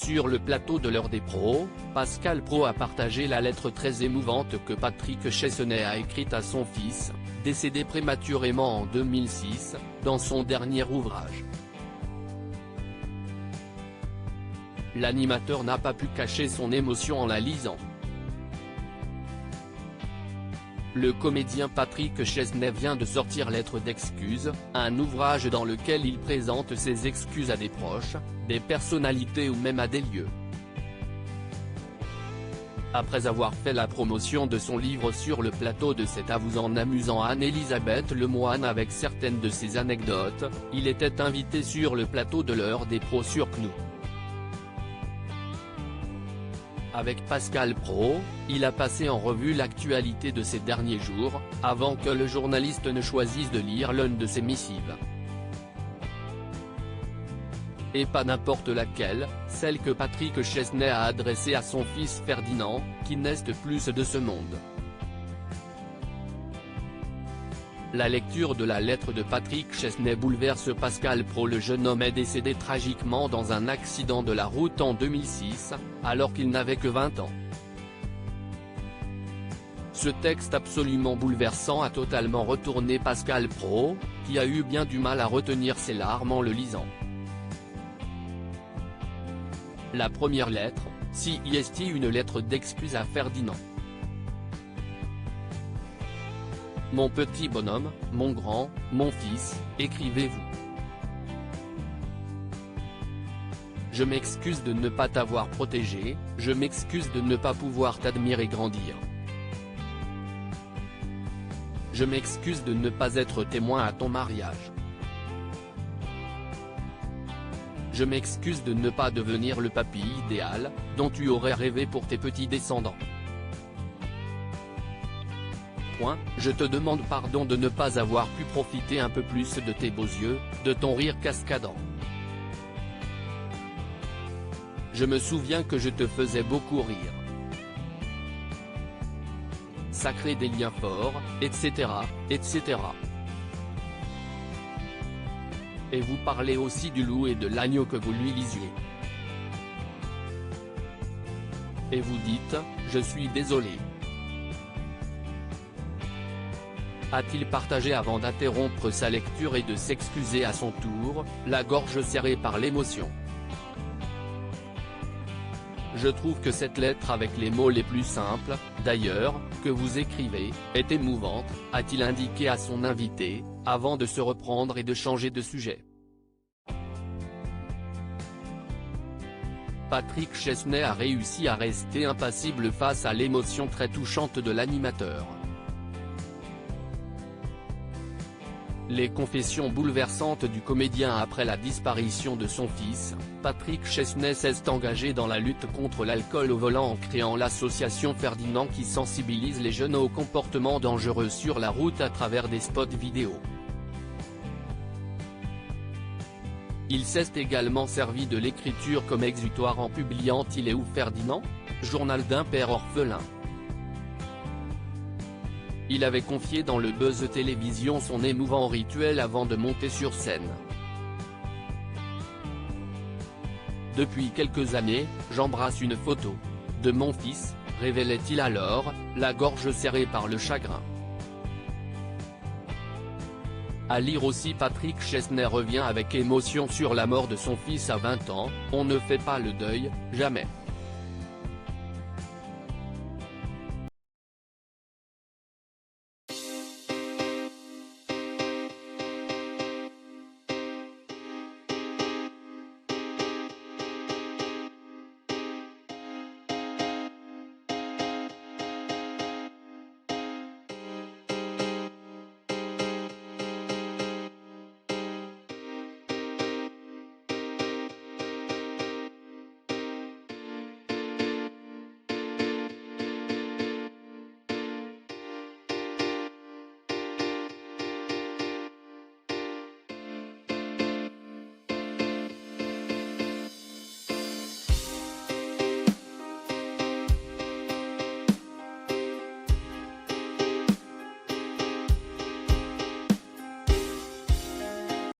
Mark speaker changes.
Speaker 1: Sur le plateau de l'heure des pros, Pascal Praud a partagé la lettre très émouvante que Patrick Chesnais a écrite à son fils, décédé prématurément en 2006, dans son dernier ouvrage. L'animateur n'a pas pu cacher son émotion en la lisant. Le comédien Patrick Chesnais vient de sortir Lettre d'excuses, un ouvrage dans lequel il présente ses excuses à des proches, des personnalités ou même à des lieux. Après avoir fait la promotion de son livre sur le plateau de C'est à vous en amusant Anne-Elisabeth Lemoine avec certaines de ses anecdotes, il était invité sur le plateau de l'heure des pros sur CNOU. Avec Pascal Praud, il a passé en revue l'actualité de ces derniers jours, avant que le journaliste ne choisisse de lire l'une de ses missives. Et pas n'importe laquelle, celle que Patrick Chesnais a adressée à son fils Ferdinand, qui n'est plus de ce monde. La lecture de la lettre de Patrick Chesnais bouleverse Pascal Praud. Le jeune homme est décédé tragiquement dans un accident de la route en 2006, alors qu'il n'avait que 20 ans. Ce texte absolument bouleversant a totalement retourné Pascal Praud, qui a eu bien du mal à retenir ses larmes en le lisant. La première lettre, c'est une lettre d'excuse à Ferdinand. Mon petit bonhomme, mon grand, mon fils, écrivez-vous. Je m'excuse de ne pas t'avoir protégé, je m'excuse de ne pas pouvoir t'admirer grandir. Je m'excuse de ne pas être témoin à ton mariage. Je m'excuse de ne pas devenir le papy idéal, dont tu aurais rêvé pour tes petits descendants. Je te demande pardon de ne pas avoir pu profiter un peu plus de tes beaux yeux, de ton rire cascadant. Je me souviens que je te faisais beaucoup rire. Ça crée des liens forts, etc., etc. Et vous parlez aussi du loup et de l'agneau que vous lui lisiez. Et vous dites, je suis désolé. A-t-il partagé avant d'interrompre sa lecture et de s'excuser à son tour, la gorge serrée par l'émotion. Je trouve que cette lettre avec les mots les plus simples, d'ailleurs, que vous écrivez, est émouvante, a-t-il indiqué à son invité, avant de se reprendre et de changer de sujet. Patrick Chesnais a réussi à rester impassible face à l'émotion très touchante de l'animateur. Les confessions bouleversantes du comédien après la disparition de son fils, Patrick Chesnais s'est engagé dans la lutte contre l'alcool au volant en créant l'association Ferdinand qui sensibilise les jeunes aux comportements dangereux sur la route à travers des spots vidéo. Il s'est également servi de l'écriture comme exutoire en publiant Il est où Ferdinand, journal d'un père orphelin. Il avait confié dans le Buzz Télévision son émouvant rituel avant de monter sur scène. Depuis quelques années, j'embrasse une photo de mon fils, révélait-il alors, la gorge serrée par le chagrin. À lire aussi Patrick Chesnais revient avec émotion sur la mort de son fils à 20 ans, on ne fait pas le deuil, jamais.